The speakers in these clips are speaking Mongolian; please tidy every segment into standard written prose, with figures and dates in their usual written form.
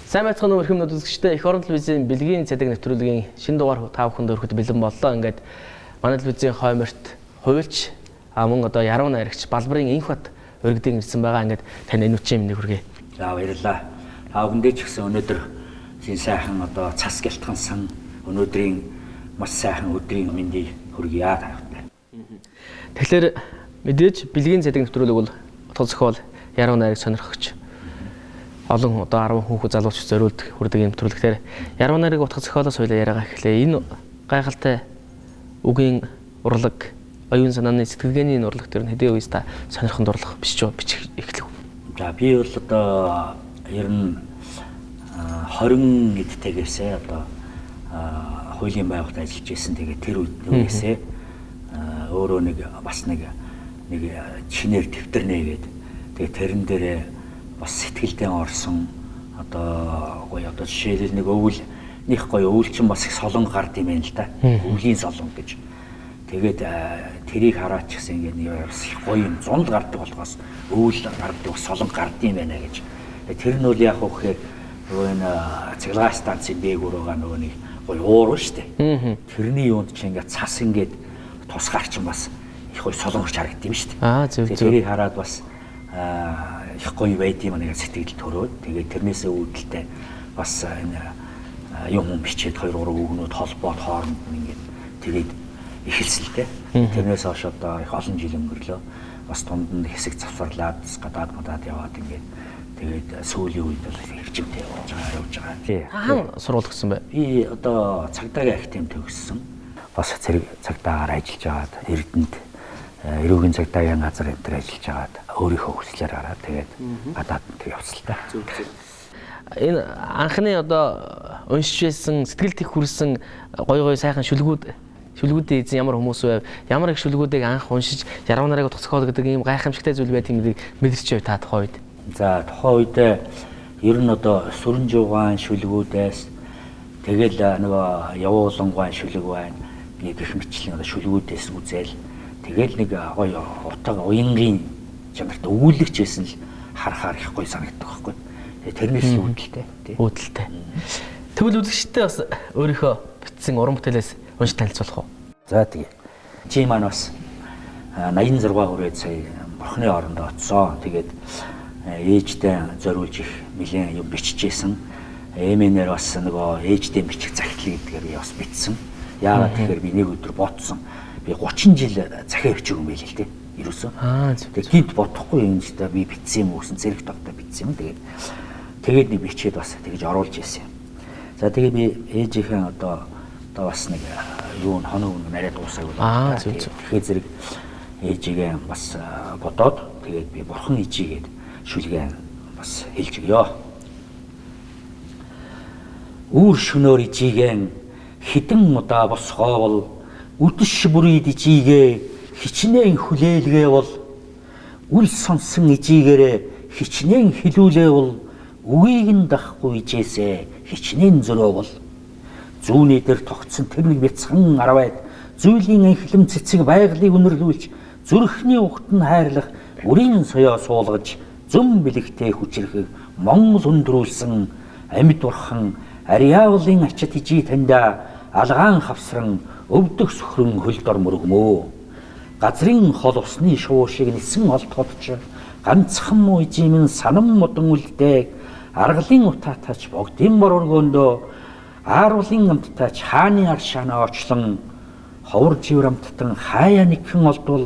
Сайн байцгаана уу эрхэм үзэгчдээ их орон телевизийн бэлгийн цэдэг нэвтрүүлгийн шинэ дугаар та бүхэнд өргөхөд бэлэн боллоо. Ингээд манай телевизийн хойморт хуульч мөн одоо яруу найрагч Балбарын Инхбат өргөдийн ирсэн байгаа. Ингээд тань энүүчийн мэндийг хүргэе. За баярлалаа. Та бүхэндээ ч гэсэн өнөөдөр сайхан одоо цас гэлтгансан өнөөдрийн маш сайхан өдрийн мэндийг хүргье та бүхэнд. Тэгэхээр мэдээж бэлгийн цэдэг нэвтрүүлэг бол утга зохиол яруу найрагч сонирхогч олон одоо 10 хүүхэд залууч зориулт хүрдэг юм нэвтрүүлгээр яруу найраг утга зохиолоос хоёлаа яриагаа эхлэе. Энэ гайхалтай үгийн урлаг, оюун санааны сэтгэлгээний урлаг төр нь хэдийн үеэс та сонирхон дурлах биш ч бичих эхлэв. За би бол одоо ер нь 20 эдтэйгээсээ одоо хуулийн байгууллагад ажиллаж байсан. Тэгээ тэр үеэсээ өөрөө бас нэг чинээр тэмдэрнэ гэдэг. Тэгээ тэрэн дээрээ бас сэтгэлдээ орсон одоо жишээлбэл нэг өвөлнийх гоё өвөлчин бас их солон гард юм байна л да. Өвлийн солон гэж. Тэгээд тэрийг хараад ч гэсэн ингээд бас их гоё юм зунд гардаг болохоос өвөл гардаг солон гард юм байна гэж. Тэр нь бол яг үхээр нөгөө энэ цэглаа станцын дээгүүр байгаа нөгөө нэг гоё уур шүү дээ. Тэрний юунд ч ингээд цас ингээд тусгаар ч бас их гоё солонгорч харагдсан юм шүү дээ. Зөв. Тэрийг хараад бас их гоё байд юм нэг сэтгэл төрөөд тэгээд тэрнээсээ үүдэлтэй бас энэ юм бичээд 2 3 үгнүүд холбоод хооронд ингээд тэгээд эхэлсэн л дээ. Тэрнээс хойш одоо их олон жил өнгөрлөө. Бас дунд нь хэсэг завсарлаад гадаад яваад ингээд тэгээд сүүлийн үед бол хөвчмтэй явж байгаа. Хаан сургууль гисэн бай. Би одоо цагдаагийн актем төгссөн. Бас зэрэг цагдаагаар ажиллаж байгаад Эрдэнэт эрүүгийн цагдаагийн газар энэ төр ажиллаж байгаад өөрийнхөө хүслээр гараад тэгээд гадаад нь явсан л та. Энэ анхны одоо уншиж байсан сэтгэл тэх хүрсэн гоё сайхан шүлгүүдийн эзэн ямар хүмүүс вэ? Ямар их шүлгүүдийг анх уншиж яруу нарыг утга зохиол гэдэг ийм гайхамшигтай зүйл байт юм гэдгийг мэдэрч байв та тухайн үед. За тухайн үед ер нь одоо сүрэн жуугаан шүлгүүдээс тэгэл нөгөө явуулангуй шүлэг байна. Нэг их мэтлэн одоо шүлгүүдээс үзэл тэгэл нэг гоё утга уянгийн чанарт өвүүлэгч байсан л харахаар их гоё санагддаг байхгүй. Тэрнээс л үүдэлтэй тий. Үүдэлтэй. Тэгвэл үзэгчтэй бас өөрийнхөө бичсэн уран бүтээлээс унш танилцуулах уу? За тэгээ. Чи маань бас 86 хүрээд сая бурхны орондоо оцсон. Тэгээд ээжтэй зориулж их нэлээд юм биччихсэн. Эмэнээр бас нөгөө ээжтэй бичих захидлыг гэдгээр би бас бичсэн. Яагаад тэгэхээр би нэг өдөр бодсон. Би 30 жил захиа бичээгүй юм байл л дээ. Ерөөсөө. Тэгээд гинт бодохгүй юм ч та би бичсэн юм uuсан зэрэг тогтоо бичсэн юм. Тэгээд нэг бичээд бас тэгж оруулж ирсэн юм. За тэгээд би ээжийнхээ одоо бас нэг юу хоног нарийн дуусаагүй. Тэгэхээр зэрэг ээжигээ бас бодоод тэгээд би бурхан ичигээд шүлгээ бас хэлж өгье. Үүр шөнөөр ичиген хідэн удаа босгоовол үдэш бүрийд ичигээ хичнээн хүлээлгээ бол үл сонсон ичигээрээ хичнээн хилүүлээ бол үгийг нь дахгүй ичээсээ хичнээн зөрөө бол зүүний дээр тогтсон тэр нэг бяцхан арвайд зүйлийн анхлам цэцэг байгалыг үнэрлүүлж зүрхний ухт нь хайрлах үрийн соёо суулгаж зөм бэлэгтэй хүчрэх Монгол өндрүүлсэн амьд бурхан ариавлын ачит ижи таньда алгаан хавсран өвдөх сөхрөн хөл дор мөргмөө газрын хол усны шуушиг нисэн олдходч ганцхан муу ижимэн санам модон үлдээг аргалын утаатаач богдын бор өргөөндөө ааруулын амттаач хааны аршаана очлон ховор живэр амттан хаяа нэгхэн олдвол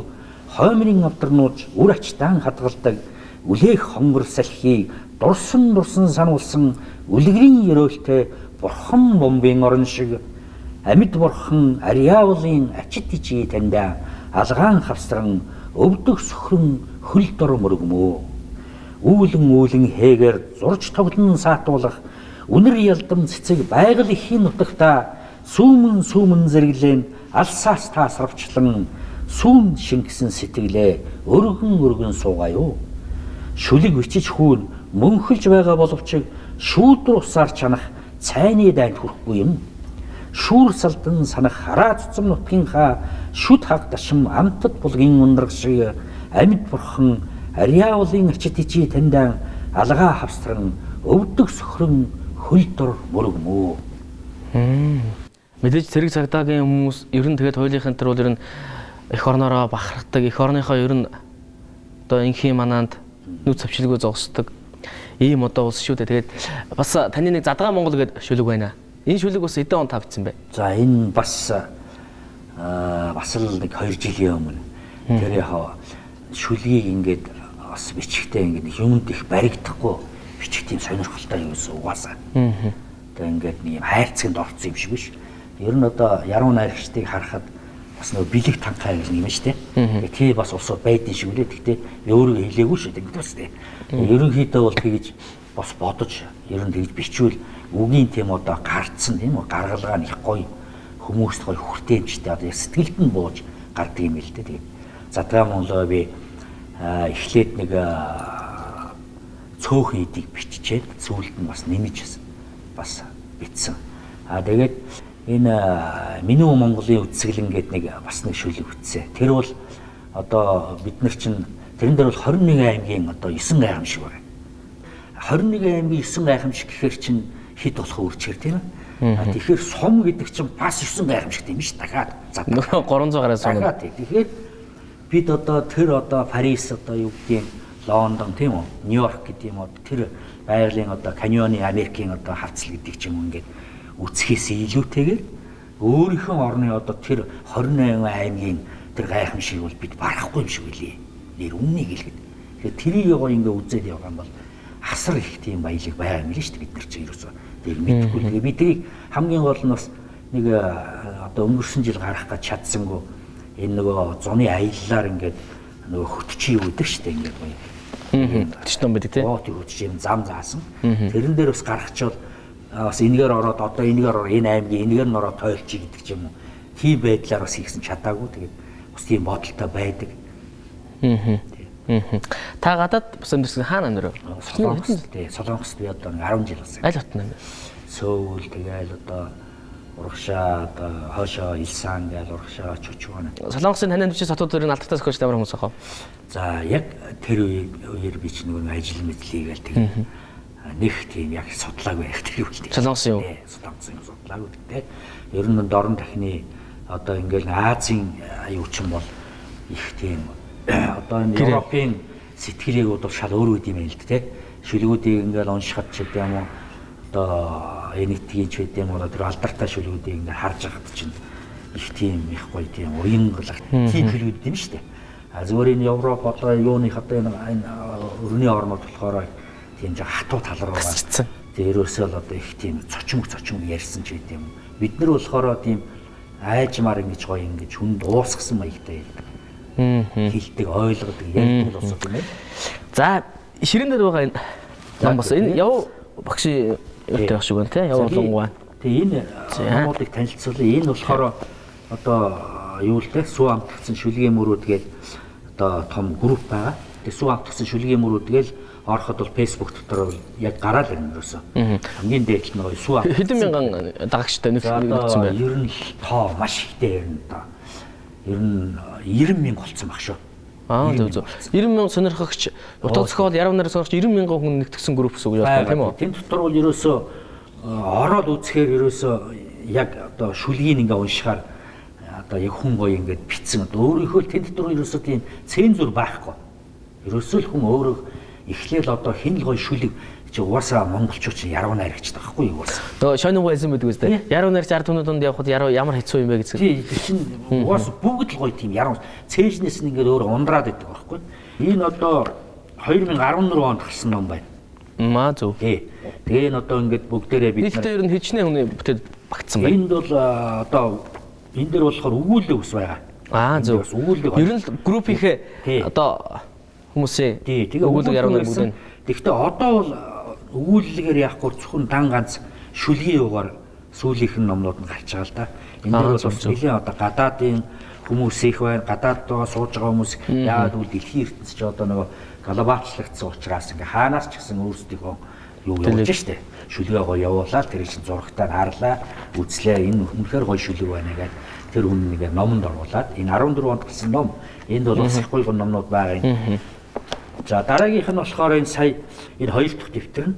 хоймрын авдарнууж үр ачтаан хадгалдаг үлээх хонгор салхи дурсан сануулсан үлгэрийн ерөөлтэй бурхан бомбын орон шиг амьд бурхан ариавлын ачит ижи таньда алгаан хавсран өвдөх сөхрөн хөл дор мөргмөө үүлэн хээгэр зурж тоглон саатуулах үнэр ялдам цэцэг байгаль ихийн нутагта сүүмэн зэрэглэн алсаас таасравчлан сүүн шингэсэн сэтгэлээ өргөн суугаа юу. Шүлэг бичиж хүүн мөнхөлж байгаа боловч шүүдөр усаар чанах цайны дайнд хүрэхгүй юм. Шүүр салдан санах хараа цуцам нутгийнхаа шүд хаг дашим амтд булгийн ундраг шиг амьд бурхан ариавлын ачит ичи таньда алгаа хавсран өвдөг сөхрөн хөл дор мөрөг мөө. Мэдээж зэрэг цагдаагийн хүмүүс ер нь тэгээд хуулийнхын төр бол ер нь эх орноороо бахархдаг, эх орныхоо ер нь одоо инхийн манаанд нүд цавчилгүй зогсдог ийм одоо улс шүү дээ. Тэгээд бас таны нэг задгаа Монгол гэдэг шүлэг байна. Энэ шүлэг бас эдэн он тавьчихсан бай. За энэ бас л нэг 2 жилийн өмнө тэр яхаа шүлгийг ингээд бас бичгтээ ингээд юмд их баригдахгүй бичих тийм сонирхолтой юм уу угаасаа. Тэгээ ингээд нэг хайрцагт орсон юм шиг биш. Ер нь одоо яруу найрагчдыг харахад бас нөгөө бэлэг танхай гэж юм шүү дээ. Тэгээ бас усууд байдгийн шиг үлээ. Гэхдээ өөрийгөө хэлээгүй шүү дээ. Бас тийм. Ерөнхийдөө бол тэгж бас бодож ер нь тэгж бичвэл үгийн тийм одоо гарцсан тийм үү гаргалгаа нь их гоё хүмүүст гоё хүртээмжтэй одоо сэтгэлд нь бууж гардаг юм л дээ. Тэгээд задгаа Монголоо би эхлээд нэг цөөхөн эдийг биччихээд сүүлд нь бас нэмж бас бичсэн. Тэгээд энэ миний Монголын үсгэлэн гэдэг нэг бас нэг шүлэг үтсэ. Тэр бол одоо бид нар чинь тэрэн дээр бол 21 аймгийн одоо 9 гайхамшиг байна. 21 аймгийн 9 гайхамшиг гэхээр чинь хэд болох үрчээр тийм ээ. Тэгэхээр сум гэдэг чинь бас 9 гайхамшигт юм ш дахиад нөгөө 300 гаруй сум. Тэгэхээр бид одоо тэр одоо Парис одоо юу гэдгийг Лондон тийм үү Нью-Йорк гэдэг юм одоо тэр байгалийн одоо каньоны Америкийн одоо хавцал гэдэг ч юм ингээд үсхээс илүүтэйгээр өөрийнхөө орны одоо тэр 28 аймгийн тэр гайхамшиг бол бид барахгүй юм шиг үлээ. Нэр үннийг хэлгээд. Тэгэхээр тэрийг гоё ингээ үзээд явах юм бол асар их тийм баялаг байгаа юм л шүү дээ бид нар чинь ерөөсөө. Тэр мэдгүй. Тэгээ би тэрийг хамгийн гол нь бас нэг одоо өнгөрсөн жил гарах гэж чадсангүй энэ нөгөө зуны аяллаар ингээд нөгөө хөтчий юу гэдэг шүү дээ ингээд гоё. Хөтчтөн байдаг тийм. Тэр хөтчий юм зам заасан. Тэрэн дээр бас гарахчвал бас энэгээр ороод одоо энэгээр ороо энэ аймгийн энэгээр нь ороод тойлчих гэдэг ч юм уу. Тийм байдлаар бас хийсэн чадаагүй. Тэгээд бас тийм бодолтой байдаг. Та гадаад бас амьдсан хаана нэр? Солонгост тий. Солонгост би одоо 10 жил болсон. Аль хотод нэ? Сөүл тэгэл одоо урагшаа одоо хоошоо Илсан гэл урагшаа Чучугана. Солонгосын танин бичсэн хотуудын алдартай зохиолч ямар хүмүүс ах вэ? За яг тэр үеэр би ч нөгөө ажил мэдлийг л тэгээ нэг тийм яг судлаагүй байх тэр үл тийм. Солонгосын юу? Солонгосын судлаагүй гэдэг. Ер нь дорн дахны одоо ингээл Азийн аюучин бол их тийм одоо энэ Европын сэтгэлийг бол шал өөр үт юм л дээ. Шүлгүүдийг ингээл уншихад ч гэдэг юм уу одоо энэтгийн ч гэдэг юм уу тэр алдартай шүлгүүдийг ингээд харж байхад чинь их тийм их гоё тийм уянгалах тийм шүлгүүд юм шүү дээ. Зүгээр энэ Европ одоо юуных одоо энэ өрний орнууд болохоор тийм жаа хатуу тал руу гацсан. Тэгээ ерөөсөө л одоо их тийм цочмог ярьсан ч гэдэг юм. Бид нар болохоор тийм айжмаар ингэж гоё ингэж хүн дуусгасан маягтай хэлдэг ойлгодог ярьдаг болсон юм байна. За ширэн дээр байгаа энэ нам бас энэ яв багшийн юутай байх шиг байна тий яв болонгоо. Тэгээ энэ номуудыг танилцуулъя. Энэ болохоор одоо юу л дээ сүү амтгсан шүлгийн мөрүүд гээд одоо том групп байгаа. Тэгээ сүү амтгсан шүлгийн мөрүүд гээл ороход бол Facebook дотор яг гараал ирнэ ерөөсөө. Хамгийн дээд нь гоё сүү амт. Хэдэн мянган дагагчтай нэгдсэн байна. Ер нь тоо маш ихтэй ер нь тоо. Ер нь 90 мянга болсон баг шүү. Зөв. 90 мянга сонирхогч утга зохиол яруу найраг сонирхогч 90 мянган хүн нэгтгэсэн групп гэсэн үг яах вэ тийм үү? Тэн дотор бол ерөөсөө ороод үзэхээр ерөөсөө яг одоо шүлгийг ингээ уншихаар одоо яг хүн гоё ингээд битсэн. Өөрийнхөө тэн дотор ерөөсөө тийм цензур байхгүй. Ерөөсөө л хүн өөрөө эхлээл одоо хин л гоё шүлэг чи угаасаа монголчууд чи яруу найрагчтай байхгүй юу угаасаа. Нөгөө шойн байсан байдаг үстэй. Яруу найрагч ард түмний дунд явхад ямар хэцүү юм бэ гэсэн. Тий, чинь угаасаа бүгд л гоё тийм яруу цээжнээс нь ингээд өөр ундраад байдаг байхгүй. Энэ одоо 2014 онд гарсан ном байна. Маа зөв. Тий. Тэгээ энэ одоо ингээд бүгдээрээ бид нар ер нь хичнээн хүний бүтэд багтсан байна. Энд бол одоо энэ дэр болохоор өгүүлэг ус байгаа. Зөв. Ер нь группийнхээ одоо хүмүүсээ өгүүлэг яруу найраг бүгд. Тэгэхдээ одоо бол өгүүлэлгээр яахгүй зөвхөн дан ганц шүлгийн югаар сүүлийнх нь номнууд нь гарч байгаа л да. Энэ дээр бол бас нэлээд одоо гадаадын хүмүүс их байна. Гадаад байгаа сууж байгаа хүмүүс яагаад гэвэл дэлхийн ертөнцийн ч одоо нөгөө глобалчлагдсан учраас ингээ хаанаас ч гэсэн өөрсдийнхөө юу явуулж штэ. Шүлгээ гоё явуулаад тэр чинь зурагтаар харлаа, үзлээ. Энэ үнэхээр гоё шүлэг байна гэдэг тэр хүн нэгэ номонд оруулаад энэ 14 онд гарсан ном. Энд бол бас их гоё номнууд байгаа юм. За дараагийнх нь болохоор энэ сая энэ 2 дахь дэвтэр нь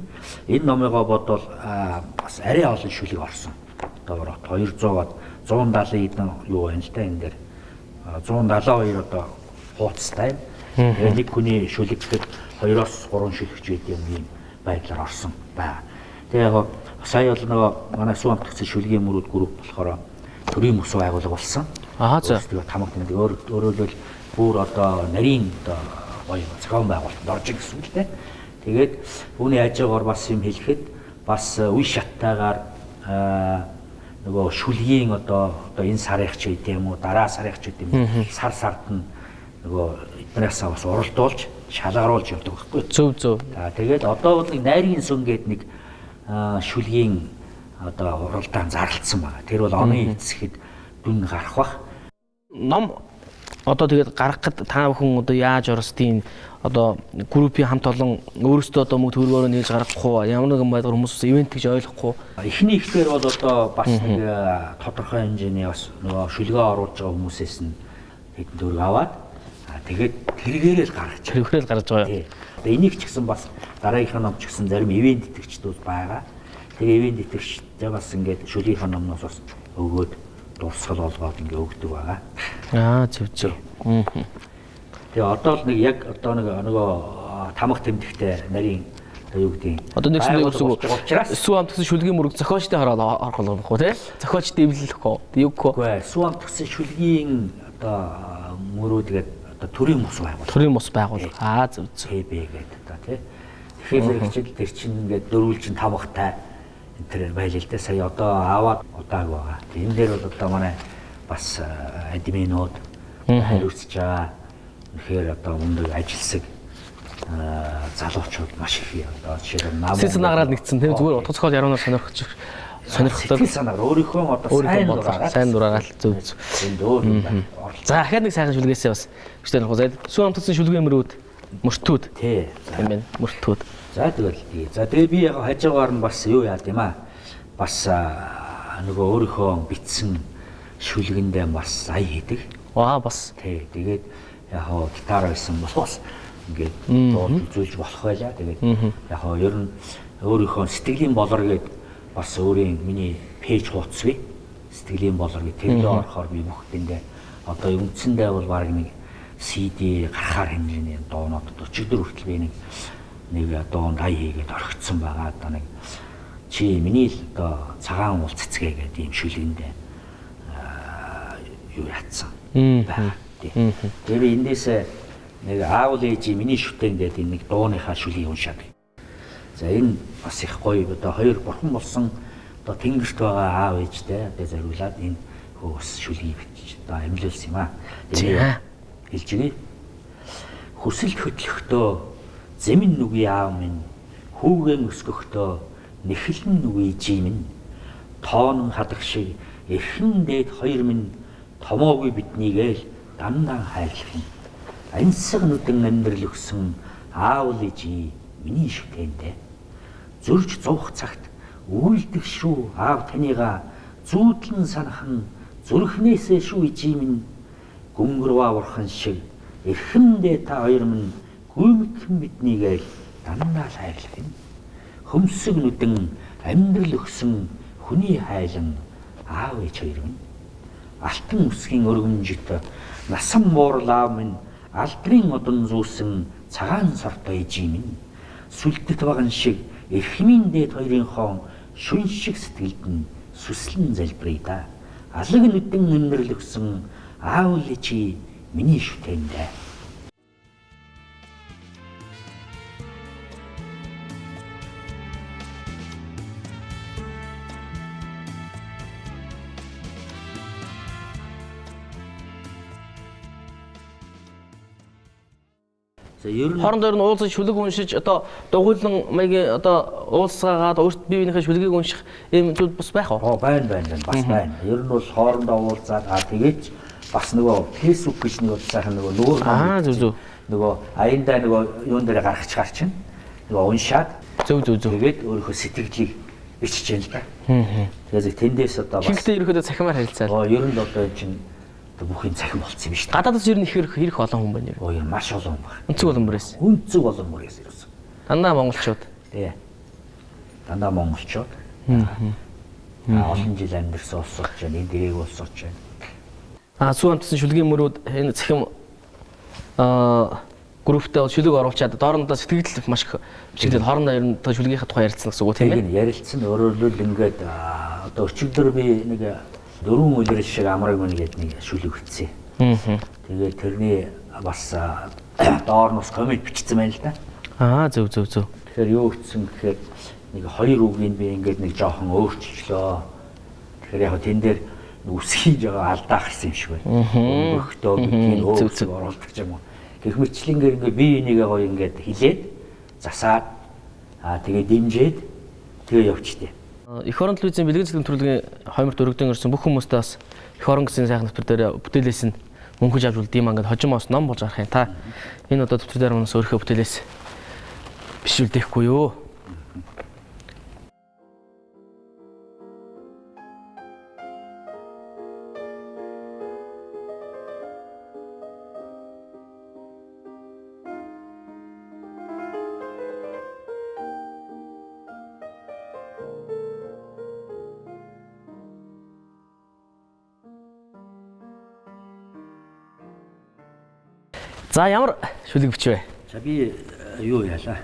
энэ номыгоо бодвол бас арай олон шүлэг орсон. Одоо 200-аад 170 эдэн юу байна л да энэ дээр 172 одоо хуудастай. Тэгээд нэг хүний шүлэг гэхэд 2-оос 3 шүлэгч байд юм байдлаар орсон байна. Тэгээ яг сая бол нөгөө манай Сүм амтгцэн шүлгийн мөрүүд групп болохоор төрийн мөс байгуулга болсон. За. Тэгээд тамга тэмдэг өөрөөр бүр одоо нарийн одоо гоё зохион байгуулалтанд орж ирсэн гэсэн үг л дээ. Тэгээд үүний хажуугаар бас юм хэлэхэд бас үе шаттайгаар нөгөө шүлгийн одоо энэ сарын ч гэдэг юм уу дараа сарын ч гэдэг юм сар сард нь нөгөө эднээсээ бас уралдуулж шалгаруулж явдаг байхгүй. Зөв. За тэгээд одоо бол нэг найргийн сүн гэдэг нэг шүлгийн одоо уралдаан зарлцсан байна. Тэр бол оны эцэхэд дүн гарах бах. Ном одоо тэгээд гаргахад та бүхэн одоо яаж орсдیں۔ Одоо группийн хамт олон өөрөөсөө одоо мөнгө төгрөгөөр нээж гаргах уу? Ямар нэгэн байдлаар хүмүүс ивент гэж ойлгохгүй. Эхний ихлээр бол одоо бас нэг тодорхой хэмжээний бас нөгөө шүлгээ оруулж байгаа хүмүүсээс нь хэдэн төгрөг аваад тэгээд тэргээрээ л гаргаж байгаа юм. Одоо энийг ч гэсэн бас дараагийнх нь ном ч гэсэн зарим ивент итгэгчдүүд байгаа. Тэгээ ивент итгэгчдээ бас ингээд шүлгийнхаа номноос бас өгөөд дурсгал олгоод ингээд өгдөг байгаа. Зөв. Тэгээ одоо л нэг яг одоо нөгөө тамга тэмдэгтэй нарийн юу гэдэг. Одоо нэгсэн Сүм амтгцэн шүлгийн мөрөг зохиолчтой хараад орох болохгүй тий? Зохиолчтой эвлэлэхгүй. Юггүй. Үгүй Сүм амтгцэн шүлгийн одоо мөрөө тэгээд одоо төрийн мөс байгуулах. Төрийн мөс байгуулах. Зөв. ТБ гэдэг одоо тий. Тэгэхээр хэрэгжил тэр чинь ингээд дөрвөлжин тамгатай энэ төр байл л дээ. Сая одоо аваад удааг байгаа. Энэ дээр бол одоо манай бас админууд хариуцж байгаа. Тэгэхээр одоо өндөр ажилсаг залуучууд маш их одоо жишээ нь нам санаагаар нэгдсэн тийм зүгээр утга зохиол яруу нар сонирхолтой санаагаар өөрийнхөө одоо сайн дураагаал зөв. За дахиад нэг сайхан шүлгээсээ бас гэж таних зайд Сүм амтгцэн шүлгийн мөрүүд мөртүүд тийм ээ мөртүүд. За тэгээ би яг хажуугаар нь бас юу яад юм бас нөгөө өөрийнхөө битсэн шүлгэндээ бас сая хийдэг. Бас тэгээд яг гитар байсан болохоос ингээд дууд үзүүлж болох байлаа. Тэгээд яг ер нь өөрийнхөө сэтгэлийн болор гээд бас өөрийн миний пэйж хуудас бий. Сэтгэлийн болор гээд тэрдээ орохоор би бүхэндээ одоо үндсэндээ бол баг нэг CD гарахаар хэмжээний дуунууд 44 хүртэл би нэг дуунд ая хийгээд орхицсан байгаа. Одоо нэг чи миний л одоо цагаан уул цэцгээ гэдэг юм шүлгэндээ юу яатсан. Тэр эндээс нэг аавал ээжи миний шүтэн гэдэг нэг дууныхаа шүлгийг уншаад. За энэ бас их гоё одоо хоёр бурхан болсон одоо тэнгэрт байгаа аав ээжтэй одоо зориулаад энэ хөөс шүлгийг бичиж одоо амьлуулсан юм аа. Тэгээ хэлж өгье. Хүсэлт хөдлөхдөө зэмэн нүгий аав минь хүүгэн өсгөхдөө нэхлэн нүгий жи минь тоонон хадах шиг эрхэн дээд хоёр минь томоогүй биднийгээл дандаа хайрлах юм. Ансаг нүдэн амьдрал өгсөн аавал ээжи миний шүтэндээ зөрж зовх цагт үйлдэх шүү аав таныгаа зүүдлэн санах нь зүрхнээсээ шүү ээжи минь гүнгэрва бурхан шиг эрхэндээ та хоёр минь гүймэгхэн биднийгээл дандаа хайрлах юм. Хөмсөг нүдэн амьдрал өгсөн хүний хайлан аав ээж хоёр минь алтан үсгийн өргөмжит насан буурал аав минь алдрын одон зүүсэн цагаан сортой ээжи минь сүлдэт баган шиг эрхмийн дээд хоёрынхоо шүн шиг сэтгэлд нь сүслэн залбирая да. Алаг нүдэн амьдрал өгсөн аав ээжи миний шүтэндээ. Хоорондоо нь уулзаж шүлэг уншиж одоо дугуйлан маягийн одоо уулзгаагаад өөрт бие биенийхээ шүлгийг унших юм зүйл бас байх уу? Байна бас байна. Ер нь бол хоорондоо уулзаад тэгээд бас нөгөө Facebook гэж нэг сайхан нөгөө зөв нөгөө аяндаа нөгөө юун дээр гаргачихар чинь нөгөө уншаад зөв тэгээд өөрийнхөө сэтгэлийг бичиж яана л да. Тэгээд тэндээс одоо бас хинтээ ерөөхдөө цахимаар харилцаа. Ер нь одоо чинь бүхэн цахим болцсон юм шүү дээ. Гадаадас ер нь их олон хүн байна. Ой маш олон баг. Өнцөг олон мөрөөс. Өнцөг олон мөрөөс ирсэн. Дандаа монголчууд. Тий. Дандаа монголчууд. Олон жил амьдэрсэн улс орч байна. Энд дээг улс орч байна. Сүү амтсан шүлгийн мөрүүд энэ цахим групптэй шүлэг оруулчаад доорондоо сэтгэл маш их бичигдээд хоорондоо ер нь шүлгийнхаа тухай ярилцсан гэсэн үг тийм ээ. Тийм ярилцсан. Өөрөөр хэлбэл ингээд одоо өчигдөр би нэг 4 үлрэл шиг амраг мөн гэдэг нэг шүлэг бичсэн. Тэгээд тэрний бас доорноос коммент бичсэн байна л да. Зөв. Тэгэхээр юу гэсэн гэхээр нэг 2 үгийг би ингээд нэг жоохон өөрчиллөө. Тэгэхээр яг тэн дээр үсгийн жоо алдаах гэсэн юм шиг байна. Өмгөхдөө гэдгийг өөрөөр оруулдаг юм уу. Гэх мэтчлэнгээр ингээд би энийгээ гоё ингээд хилээд засаад тэгээ дэмжээд тэгээ явчихдээ. Эх орон телевизийн бэлгийн цэцлэг нэвтрүүлгийн 2-р дөрөвдөн ирсэн бүх хүмүүстээ бас эх орон гэсэн сайхан нэвтрэл дээр бүтээлээс нь мөнгө авч үлдээ юм ингээд хожимоос ном болж гарах юм. Та энэ одоо нэвтрэл дээр өнөөс өөрийнхөө бүтээлээс биш үлдээхгүй юу? За ямар шүлэг бичвэ? За би юу яалаа?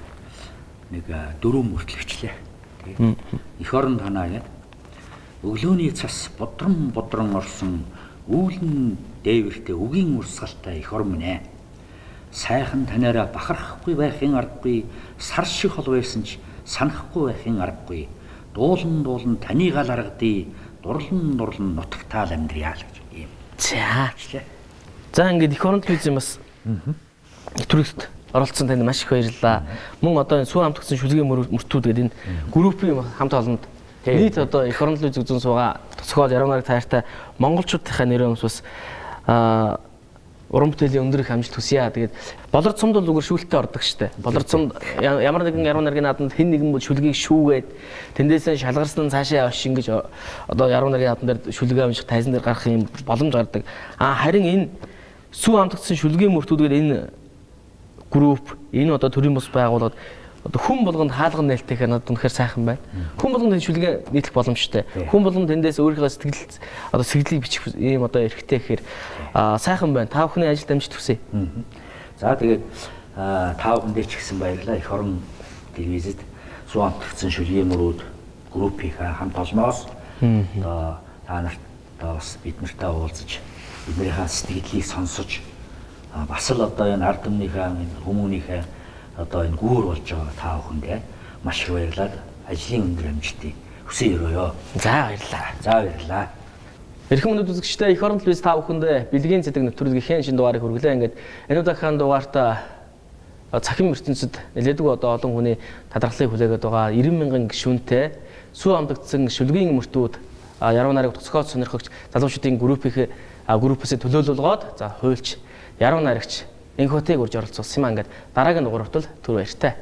Нэг 4 мөртлөгчлээ. Эх орон танаа гэдэг. Өглөөний цас бодрон орсон үүлэн дээвэртэй үгийн урсгалтай эх орон минь ээ. Сайхан танаараа бахархахгүй байхын аргагүй, сар шиг хол байсан ч санахгүй байхын аргагүй. Дуулан таны гал аргадий, дурлан нутагтаал амьдрьяа л гэж юм. За ингээд эх орон телевизийн бас нэвтрүүлэгт оролцсон танд маш их баярлалаа. Мөн одоо энэ сүү хамт гэсэн шүлгийн мөртүүд гэдэг энэ группийн хамт олонд нийт одоо эх орон телевиз үзэн суугаа тосгоод яруу найраг таартай монголчуудынхаа нэрээр бас уран бүтээлийн өндөр их амжилт хүсье. Тэгээд болор цомд бол үгээр шүүлттэй ордог штэ. Болор цомд ямар нэгэн яруу найргийн нааданд хэн нэгэн бол шүлгийг шүүгээд тэндээсээ шалгарсан цаашаа явж ингэж одоо яруу найргийн наадан дээр шүлгээ амжих тайзан дээр гарах юм боломж гардаг. Харин энэ сүү хамтгдсан шүлгийн мөртүүдгээр энэ групп энэ одоо төрийн бус байгууллагад одоо хүн болгонд хаалган нээлттэйх надад үнэхээр сайхан байна. Хүн болгонд энэ шүлгээ нийтлэх боломжтой. Хүн болгонд тэндээс өөрийнхөө сэтгэлийг бичих ийм одоо эрхтэй гэхээр сайхан байна. Та бүхний ажилд амжилт хүсье. За тэгээд та бүхэндээ ч гэсэн баярлалаа. Эх орон телевизэд сүү хамтгдсан шүлгийн мөрүүд группийнхаа хамт олноос одоо та нарт бас бид нартай уулзаж биднийхээ сэтгэлийг сонсож бас л одоо энэ ард түмнийхээ хүмүүнийхээ одоо энэ гүүр болж байгаа та бүхэндээ маш их баярлалаа. Ажлын өндөр амжилтыг хүсье өрөөё. За баярлалаа. Эрхэм өнөд үзэгчдээ эх орон телевиз та бүхэндээ бэлгийн цэцэг нэвтрүүлгийн шинэ дугаарыг хүргэлээ. Ингээд энэ удаагийн дугаартаа цахим ертөнцид нэлээдгүй одоо олон хүний талархлыг хүлээгээд байгаа 90 мянган гишүүнтэй сүү хамтгдсан шүлгийн мөртүүд яруу найраг тосгоод сонирхогч залуучуудын группээс төлөөлөлгоод за хуульч яруу найрагч энхотыг урьж оролцуулсан юм. Ингээд дараагийн дугаар хүртэл түр баяртай.